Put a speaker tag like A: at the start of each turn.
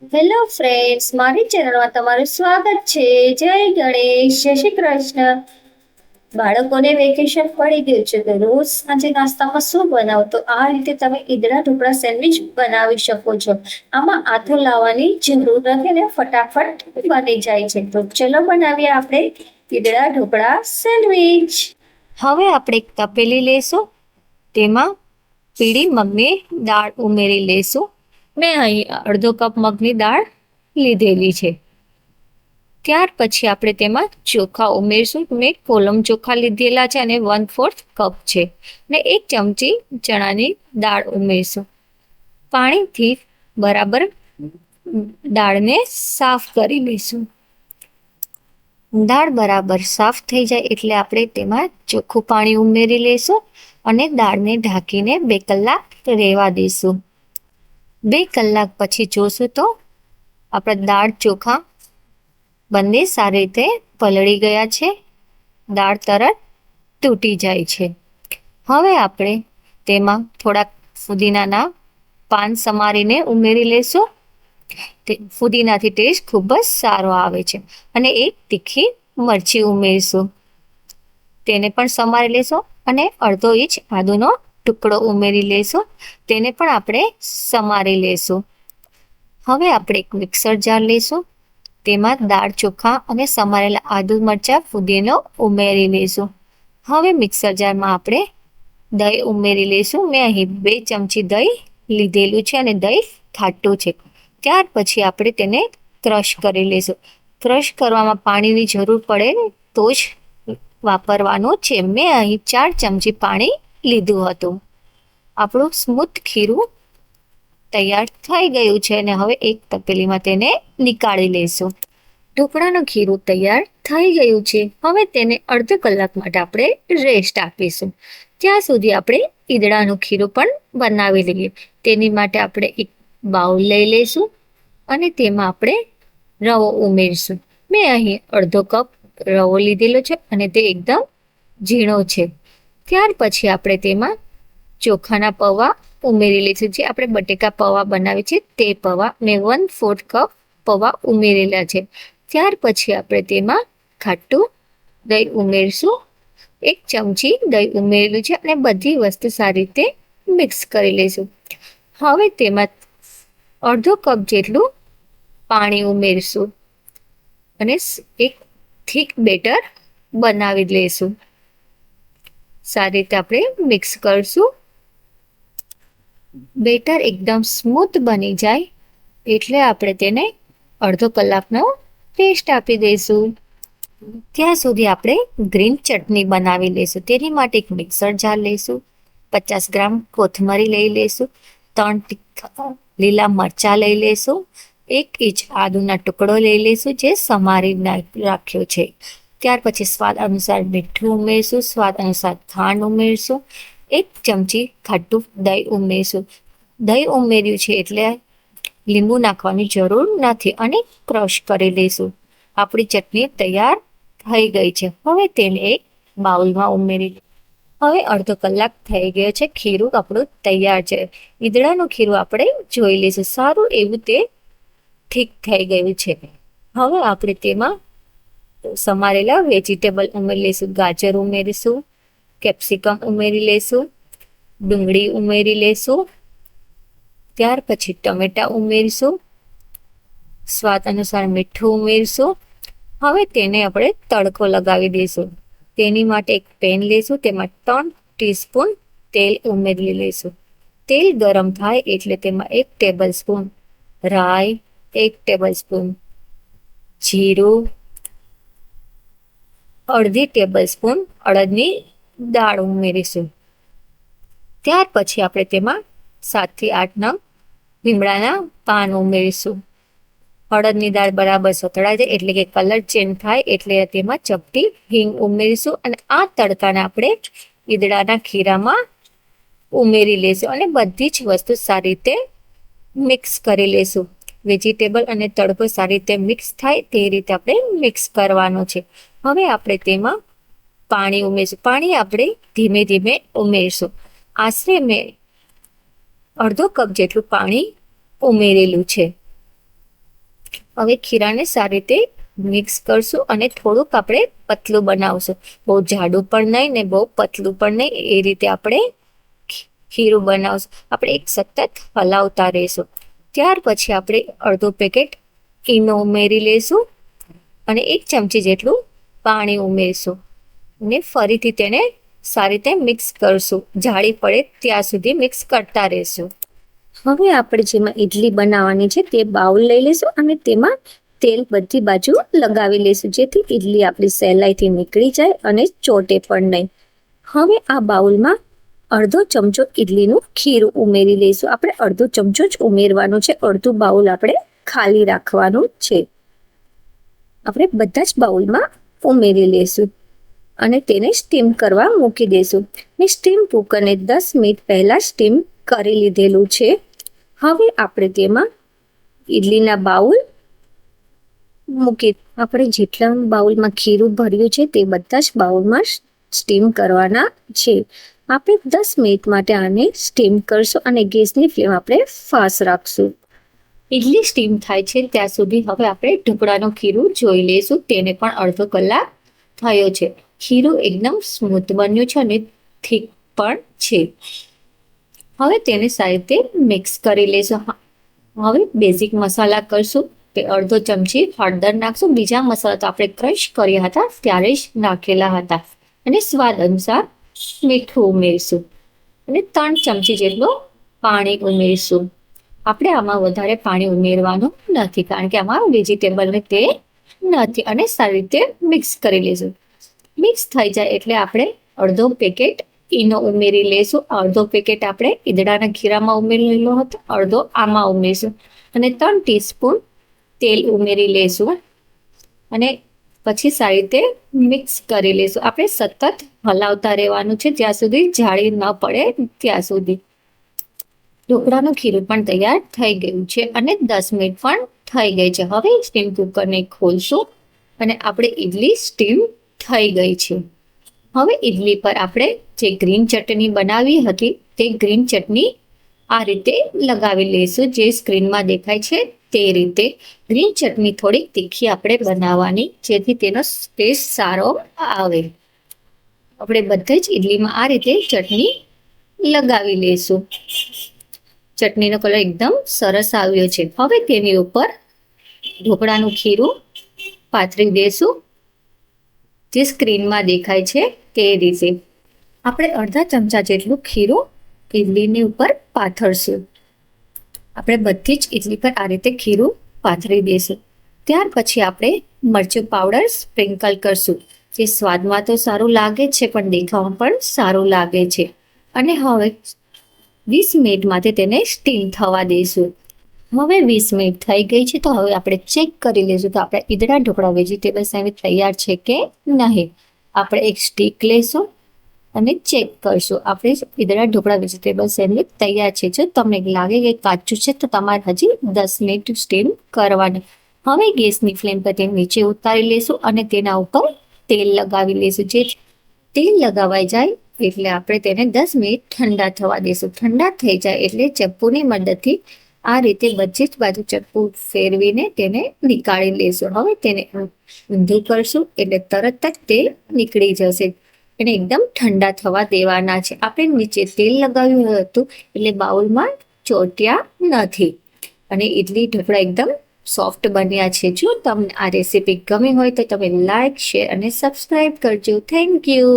A: Hello friends, મારી ચેનલમાં તમારું સ્વાગત છે. જય ગણેશ, જય શ્રી કૃષ્ણ. બાળકોને વેકેશન પડી ગયું છે તો રોજ સાંજે નાસ્તામાં શું બનાવો? તો આ રીતે તમે ઈદડા ઢોકળા સેન્ડવિચ બનાવી શકો છો. આમાં આથો લાવવાની જરૂર નથી ને ફટાફટ બની જાય છે. તો ચલો બનાવીએ આપણે ઈદડા ઢોકળા સેન્ડવિચ. હવે આપણે એક તપેલી લેશું, તેમાં પીળી મગની દાળ ઉમેરી લેશું. મેં અહીં અડધો કપ મગની દાળ લીધેલી છે. ત્યાર પછી આપણે તેમાં ચોખા ઉમેરશું. મેં કોલમ ચોખા લીધેલા છે અને 1/4 કપ છે ને 1 ચમચી ચણાની દાળ ઉમેરશું. પાણીથી બરાબર દાળને સાફ કરી લઈશું. દાળ બરાબર સાફ થઈ જાય એટલે આપણે તેમાં ચોખ્ખું પાણી ઉમેરી લઈશું અને દાળને ઢાંકીને 2 કલાક રહેવા દઈશું. 2 કલાક પછી જોશું તો આપણા દાળ ચોખા બંને સારી રીતે પલળી ગયા છે. દાળ તરત તૂટી જાય છે. હવે આપણે તેમાં થોડાક ફુદીનાના પાન સમારીને ઉમેરી લેશું. ફુદીનાથી ટેસ્ટ ખૂબ જ સારો આવે છે. અને 1 તીખી મરચી ઉમેરીશું, તેને પણ સમારી લેશું. અને અડધો ઇંચ આદુનો ટુકડો ઉમેરી લેશું, તેને પણ આપણે સમારી લેશું. હવે આપણે એક મિક્સર જાર લઈશું, તેમાં દાળ ચોખા અને સમારેલા આદુ મરચાં ફુદીનો ઉમેરી લઈશું. હવે મિક્સર જારમાં આપણે દહીં ઉમેરી લઈશું. મેં અહીં 2 ચમચી દહીં લીધેલું છે અને દહીં ખાટું છે. ત્યાર પછી આપણે તેને ક્રશ કરી લઈશું. ક્રશ કરવામાં પાણીની જરૂર પડે તો જ વાપરવાનું છે. મેં અહીં 4 ચમચી પાણી લીધું હતું. આપણું સ્મૂથ ખીરું તૈયાર થઈ ગયું છે અને હવે એક તપેલીમાં તેને નીકાળી લઈશું. ઢોકળાનું ખીરું તૈયાર થઈ ગયું છે. હવે તેને અડધો કલાક માટે આપણે રેસ્ટ આપીશું. ત્યાં સુધી આપણે ઈદડાનું ખીરું પણ બનાવી લઈએ. તેની માટે આપણે એક બાઉલ લઈ લઈશું અને તેમાં આપણે રવો ઉમેરીશું. મેં અહીં અડધો કપ રવો લીધેલો છે અને તે એકદમ ઝીણો છે. ત્યાર પછી આપણે તેમાં ચોખાના પૌવા ઉમેરી લઈશું. જે આપણે બટેકા પૌવા બનાવીએ છીએ તે પૌવા મેં 1/4 કપ પૌવા ઉમેરેલા છે. ત્યાર પછી આપણે તેમાં ખાટું દહીં ઉમેરશું. 1 ચમચી દહીં ઉમેરેલું છે અને બધી વસ્તુ સારી રીતે મિક્સ કરી લઈશું. હવે તેમાં અડધો કપ જેટલું પાણી ઉમેરશું અને એક થીક બેટર બનાવી લઈશું. સારી રીતે આપણે મિક્સ કરશું. બેટર એકદમ સ્મૂથ બની જાય એટલે આપણે તેને અડધો કલાકનો રેસ્ટ આપી દઈશું. ત્યાં સુધી આપણે ગ્રીન ચટણી બનાવી લઈશું. તેની માટે એક મિક્સર જાર લઈશું, 50 ગ્રામ કોથમરી લઈ લઈશું, 3 તીખા લીલા મરચાં લઈ લઈશું, 1 ઇંચ આદુના ટુકડો લઈ લઈશું જે સમારી રાખ્યો છે. ત્યાર પછી સ્વાદ અનુસાર મીઠું ઉમેરશું, સ્વાદ અનુસાર ખાંડ ઉમેરશું, 1 ચમચી ખાટું દહીં ઉમેરશું. દહીં ઉમેર્યું છે એટલે લીંબુ નાખવાની જરૂર નથી અને ક્રશ કરી લઈશું. આપણી ચટણી તૈયાર થઈ ગઈ છે. હવે તેને એક બાઉલમાં ઉમેરી. હવે અડધો કલાક થઈ ગયો છે. ખીરું આપણું તૈયાર છે. ઈદડાનું ખીરું આપણે જોઈ લઈશું. સારું એવું તે ઠીક થઈ ગયું છે. હવે આપણે તેમાં સમારેલા વેજીટેબલ ઉમેરી લઈશું. ગાજર ઉમેરીશું, કેપ્સિકમ ઉમેરી લઈશું, ડુંગળી ઉમેરી લઈશું. ત્યાર પછી ટમેટા ઉમેરીશું, સ્વાદ અનુસાર મીઠું ઉમેરીશું. હવે તેને આપણે તડકો લગાવી દઈશું. તેની માટે એક પેન લઈશું, તેમાં 3 ટીસ્પૂન તેલ ઉમેરી લઈશું. તેલ ગરમ થાય એટલે તેમાં 1 ટેબલસ્પૂન રાઈ, 1 ટેબલસ્પૂન જીરું, અડધી ટેબલસ્પૂન અડદની દાળ ઉમેરીશું. ત્યાર પછી આપણે તેમાં 7 થી 8 નંગ લીમડાના પાન ઉમેરીશું. અડદની દાળ બરાબર સતળાઈ જાય એટલે કે કલર ચેન્જ થાય એટલે તેમાં ચપટી હિંગ ઉમેરીશું અને આ તડકાને આપણે ઈદડાના ખીરામાં ઉમેરી લઈશું અને બધી જ વસ્તુ સારી રીતે મિક્સ કરી લઈશું. વેજીટેબલ અને તડકો સારી રીતે મિક્સ થાય તે રીતે આપણે મિક્સ કરવાનું છે. હવે આપણે તેમાં પાણી ઉમેરીશું. પાણી આપણે ધીમે ધીમે ઉમેરીશું. આશરે મેં અડધો કપ જેટલું પાણી ઉમેરેલું છે. હવે ખીરાને સારી રીતે મિક્સ કરશું અને થોડુંક આપણે પતલું બનાવશું. બહુ જાડું પણ નહીં ને બહુ પતલું પણ નહીં, એ રીતે આપણે ખીરું બનાવશું. આપણે એક સતત હલાવતા રહીશું. ત્યાર પછી આપણે અડધો પેકેટ ઈનો ઉમેરી લઈશું અને 1 ચમચી જેટલું પાણી ઉમેરશું અને ફરીથી તેને સારી રીતે મિક્સ કરશું. જાળી પડે ત્યાં સુધી મિક્સ કરતા રહેશું. હવે આપણે જેમાં ઈડલી બનાવવાની છે તે બાઉલ લઈ લઈશું અને તેમાં તેલ બધી બાજુ લગાવી લઈશું, જેથી ઈડલી આપણી સહેલાઈથી નીકળી જાય અને ચોટે પણ નહીં. હવે આ બાઉલમાં અડધો ચમચો ઈડલીનું ખીરું ઉમેરી લઈશું. આપણે અડધો ચમચો જ ઉમેરવાનું છે, અડધું બાઉલ આપણે ખાલી રાખવાનું છે. આપણે બધા જ બાઉલમાં ઉમેરી લઈશું અને તેને સ્ટીમ કરવા મૂકી દઈશું. મેં સ્ટીમ કુકરને 10 મિનિટ પહેલા સ્ટીમ કરી લીધેલું છે. હવે આપણે તેમાં ઈડલીના બાઉલ મૂકી, આપણે જેટલા બાઉલમાં ખીરું ભર્યું છે તે બધા જ બાઉલમાં સ્ટીમ કરવાના છે. આપણે 10 મિનિટ માટે આને સ્ટીમ કરશું અને ગેસની ફ્લેમ આપણે ફાસ્ટ રાખશું. ઈડલી સ્ટીમ થાય છે ત્યાં સુધી હવે આપણે ઢોકળાનું ખીરું જોઈ લઈશું. તેને પણ અડધો કલાક થયો છે. ખીરું એકદમ સ્મૂથ બન્યું છે અને થીક પણ છે. હવે તેને સારી રીતે મિક્સ કરી લઈશું. હવે બેઝિક મસાલા કરશું. અડધો ચમચી હળદર નાખશું. બીજા મસાલા તો આપણે ક્રશ કર્યા હતા ત્યારે જ નાખેલા હતા. અને સ્વાદ અનુસાર મીઠું ઉમેરશું અને 3 ચમચી જેટલું પાણી ઉમેરશું. આપણે આમાં વધારે પાણી ઉમેરવાનું નથી, કારણ કે આમાં વેજીટેબલને તે નથી. અને સારી રીતે મિક્સ કરી લઈશું. મિક્સ થઈ જાય એટલે આપણે અડધો પેકેટ ઈનો ઉમેરી લઈશું. અડધો પેકેટ આપણે ઈદડાના ખીરામાં ઉમેરેલો હતો, અડધો આમાં ઉમેરીશું અને 3 ટીસ્પૂન તેલ ઉમેરી લઈશું અને પછી સારી રીતે મિક્સ કરી લઈશું. આપણે સતત હલાવતા રહેવાનું છે જ્યાં સુધી જાળી ન પડે ત્યાં સુધી. ઢોકળાનું ખીરું પણ તૈયાર થઈ ગયું છે અને 10 મિનિટ પણ થઈ ગઈ છે. હવે સ્ટીમ કુકરને ખોલશું અને આપણે ઈડલી સ્ટીમ થઈ ગઈ છે. હવે ઈડલી પર આપણે જે ગ્રીન ચટણી બનાવી હતી તે ગ્રીન ચટણી આ રીતે લગાવી લઈશું, જે સ્ક્રીનમાં દેખાય છે તે રીતે. ગ્રીન ચટણી થોડીક તીખી આપણે બનાવવાની, જેથી તેનો ટેસ્ટ સારો આવે. આપણે બધે જ ઈડલીમાં આ રીતે ચટણી લગાવી લઈશું. ચટણીનો કલર એકદમ સરસ આવ્યો છે. હવે તેની ઉપર ઢોકળાનું ખીરું પાથરી દઈશું, જે સ્ક્રીનમાં દેખાય છે તે રીતે. આપણે અડધા ચમચા જેટલું ખીરું ઈડલીની ઉપર પાથરશું. આપણે બધી જ ઈડલી પર આ રીતે ખીરું પાથરી દઈશું. ત્યાર પછી આપણે મરચું પાવડર સ્પ્રિંકલ કરશું, જે સ્વાદમાં તો સારું લાગે છે પણ દેખાવામાં પણ સારું લાગે છે. અને હવે 20 મિનિટ માટે તેને સ્ટીમ થવા દઈશું. હવે 20 મિનિટ થઈ ગઈ છે, તો હવે આપણે ચેક કરી લઈશું તો આપણા ઈદડા ઢોકળા વેજીટેબલ સેન્ડવિચ તૈયાર છે કે નહીં. આપણે એક સ્ટીક લઈશું અને ચેક કરશું. આપણે ઈદડા ઢોકળા વેજીટેબલ સેન્ડવિચ તૈયાર છે. જો તમને લાગે કે કાચું છે તો તમારે હજી 10 મિનિટ સ્ટીમ કરવાની. હવે ગેસની ફ્લેમ પર તેને નીચે ઉતારી લઈશું અને તેના ઉપર તેલ લગાવી લઈશું. જે તેલ લગાવાઈ જાય એટલે આપણે તેને 10 મિનિટ ઠંડા થવા દઈશું. ઠંડા થઈ જાય એટલે ચપ્પુની મદદથી આ રીતે બધી જ બાજુ ચપ્પુ ફેરવીને તેને નીકાળી લઈશું. હવે તેને ઊંધું કરશું એટલે તરત જ તે નીકળી જશે. એને એકદમ ઠંડા થવા દેવાના છે. આપણે નીચે તેલ લગાવ્યું હતું એટલે બાઉલમાં ચોટ્યા નથી અને ઈડલી ઢોકળા એકદમ સોફ્ટ બન્યા છે. જો તમને આ રેસીપી ગમી હોય તો તમે લાઈક, શેર અને સબસ્ક્રાઈબ કરજો. Thank you.